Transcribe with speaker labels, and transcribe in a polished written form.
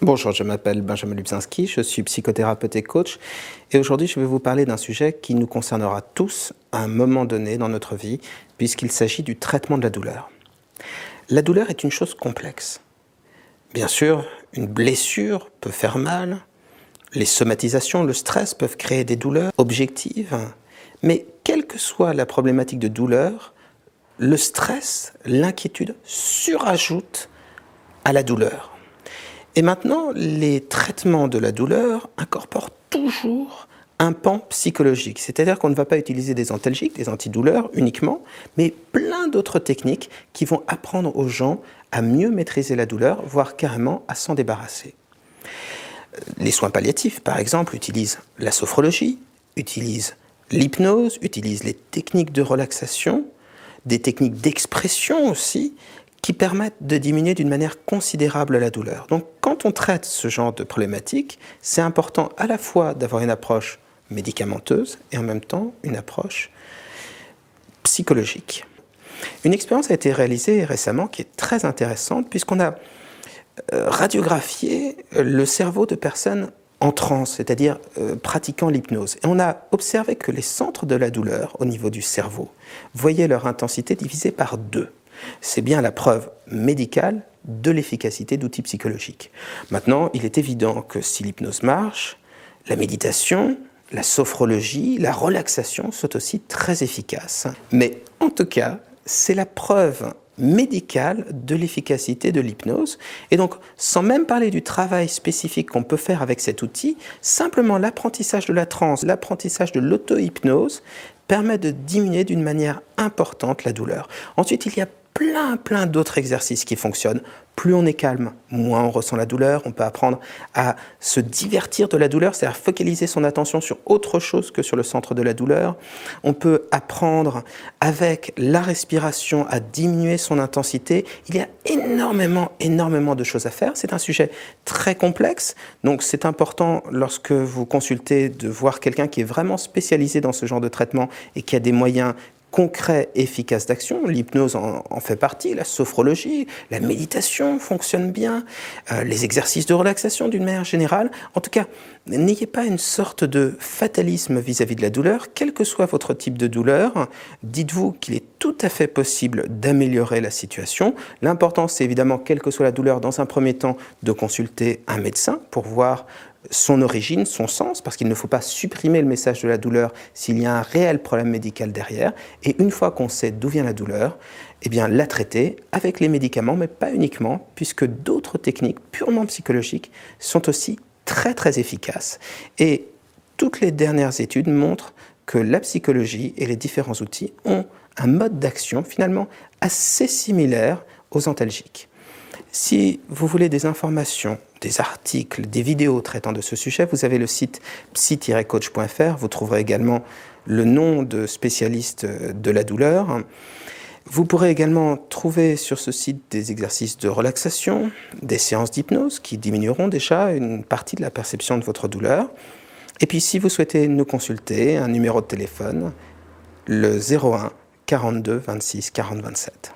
Speaker 1: Bonjour, je m'appelle Benjamin Lubzinski, je suis psychothérapeute et coach et aujourd'hui je vais vous parler d'un sujet qui nous concernera tous à un moment donné dans notre vie puisqu'il s'agit du traitement de la douleur. La douleur est une chose complexe. Bien sûr, une blessure peut faire mal, les somatisations, le stress peuvent créer des douleurs objectives, mais quelle que soit la problématique de douleur, le stress, l'inquiétude surajoutent à la douleur. Et maintenant, les traitements de la douleur incorporent toujours un pan psychologique. C'est-à-dire qu'on ne va pas utiliser des antalgiques, des antidouleurs uniquement, mais plein d'autres techniques qui vont apprendre aux gens à mieux maîtriser la douleur, voire carrément à s'en débarrasser. Les soins palliatifs, par exemple, utilisent la sophrologie, utilisent l'hypnose, utilisent les techniques de relaxation, des techniques d'expression aussi, qui permettent de diminuer d'une manière considérable la douleur. Donc quand on traite ce genre de problématique, c'est important à la fois d'avoir une approche médicamenteuse et en même temps une approche psychologique. Une expérience a été réalisée récemment qui est très intéressante puisqu'on a radiographié le cerveau de personnes en transe, c'est-à-dire pratiquant l'hypnose. Et on a observé que les centres de la douleur au niveau du cerveau voyaient leur intensité divisée par 2. C'est bien la preuve médicale de l'efficacité d'outils psychologiques. Maintenant, il est évident que si l'hypnose marche, la méditation, la sophrologie, la relaxation sont aussi très efficaces. Mais en tout cas, c'est la preuve médicale de l'efficacité de l'hypnose. Et donc, sans même parler du travail spécifique qu'on peut faire avec cet outil, simplement l'apprentissage de la transe, l'apprentissage de l'auto-hypnose permet de diminuer d'une manière importante la douleur. Ensuite, il y a plein d'autres exercices qui fonctionnent. Plus on est calme, moins on ressent la douleur. On peut apprendre à se divertir de la douleur, c'est-à-dire focaliser son attention sur autre chose que sur le centre de la douleur. On peut apprendre avec la respiration à diminuer son intensité. Il y a énormément de choses à faire. C'est un sujet très complexe, donc c'est important lorsque vous consultez de voir quelqu'un qui est vraiment spécialisé dans ce genre de traitement et qui a des moyens concret et efficace d'action. L'hypnose en fait partie, la sophrologie, la méditation fonctionne bien, les exercices de relaxation d'une manière générale. En tout cas, n'ayez pas une sorte de fatalisme vis-à-vis de la douleur. Quel que soit votre type de douleur, dites-vous qu'il est tout à fait possible d'améliorer la situation. L'important, c'est évidemment, quelle que soit la douleur, dans un premier temps, de consulter un médecin pour voir son origine, son sens, parce qu'il ne faut pas supprimer le message de la douleur s'il y a un réel problème médical derrière. Et une fois qu'on sait d'où vient la douleur, eh bien la traiter avec les médicaments, mais pas uniquement, puisque d'autres techniques purement psychologiques sont aussi très efficaces. Et toutes les dernières études montrent que la psychologie et les différents outils ont un mode d'action finalement assez similaire aux antalgiques. Si vous voulez des informations, des articles, des vidéos traitant de ce sujet, vous avez le site psy-coach.fr. Vous trouverez également le nom de spécialistes de la douleur. Vous pourrez également trouver sur ce site des exercices de relaxation, des séances d'hypnose qui diminueront déjà une partie de la perception de votre douleur. Et puis si vous souhaitez nous consulter, un numéro de téléphone, le 01 42 26 40 27.